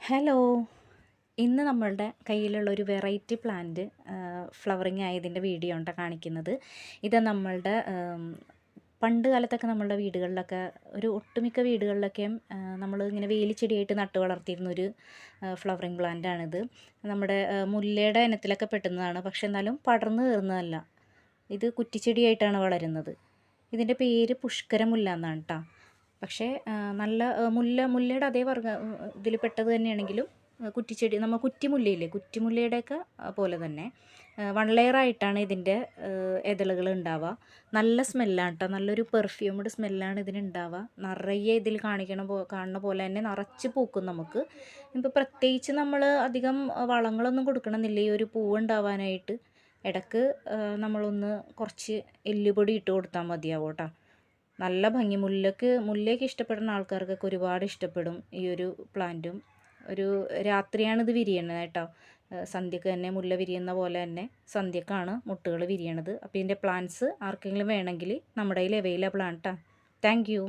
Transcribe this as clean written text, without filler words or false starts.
Hello. ഇന്ന് നമ്മളുടെ കയ്യിലുള്ള ഒരു വെറൈറ്റി പ്ലാന്റ് ഫ്ലവറിങ് ആയതിൻ്റെ വീഡിയോ ആണ് കാണിക്കുന്നത്. ഇത് നമ്മളുടെ പണ്ട് കാലത്തൊക്കെ നമ്മളുടെ വീടുകളിലൊക്കെ ഒട്ടുമിക്ക വീടുകളിലൊക്കെയും നമ്മൾ ഇങ്ങനെ വേലിച്ചെടിയായിട്ട് നട്ടു വളർത്തിയിരുന്നൊരു ഫ്ലവറിങ് പ്ലാന്റാണിത്. നമ്മുടെ മുല്ലയുടെ ഇനത്തിലൊക്കെ പെട്ടുന്നതാണ്. പക്ഷെ എന്നാലും പടർന്നു കയറുന്നതല്ല. ഇത് കുറ്റിച്ചെടിയായിട്ടാണ് വളരുന്നത്. ഇതിൻ്റെ പേര് പുഷ്കരമുല്ല എന്നാണ് കേട്ടോ. പക്ഷേ നല്ല മുല്ലയുടെ അതേ ഇതിൽ പെട്ടത് തന്നെയാണെങ്കിലും കുറ്റിച്ചെടി നമ്മൾ കുറ്റിമുല്ലയില്ലേ, കുറ്റിമുല്ലയുടെയൊക്കെ പോലെ തന്നെ വൺ ലെയറായിട്ടാണ് ഇതിൻ്റെ ഇതളുകൾ ഉണ്ടാവുക. നല്ല സ്മെല്ലാണ് കേട്ടോ, നല്ലൊരു പെർഫ്യൂംഡ് സ്മെല്ലാണ് ഇതിനുണ്ടാവുക. നിറയെ ഇതിൽ കാണുന്ന പോലെ തന്നെ നിറച്ച് പൂക്കും നമുക്ക്. ഇപ്പോൾ പ്രത്യേകിച്ച് നമ്മൾ അധികം വളങ്ങളൊന്നും കൊടുക്കണമെന്നില്ല ഈ ഒരു പൂവ് ഉണ്ടാവാനായിട്ട്. ഇടയ്ക്ക് നമ്മളൊന്ന് കുറച്ച് എല്ലുപൊടി ഇട്ട് കൊടുത്താൽ മതിയാവും കേട്ടോ. നല്ല ഭംഗി. മുല്ലയൊക്കെ ഇഷ്ടപ്പെടുന്ന ആൾക്കാർക്കൊക്കെ ഒരുപാട് ഇഷ്ടപ്പെടും ഈ ഒരു പ്ലാന്റും. ഒരു രാത്രിയാണിത് വിരിയണത് കേട്ടോ. സന്ധ്യക്ക് തന്നെ മുല്ല വിരിയുന്ന പോലെ തന്നെ സന്ധ്യക്കാണ് മുട്ടുകൾ വിരിയണത്. അപ്പോൾ ഇതിൻ്റെ പ്ലാന്റ്സ് ആർക്കെങ്കിലും വേണമെങ്കിൽ നമ്മുടെ കയ്യിൽ അവൈലബിൾ ആണ് കേട്ടോ. Thank you.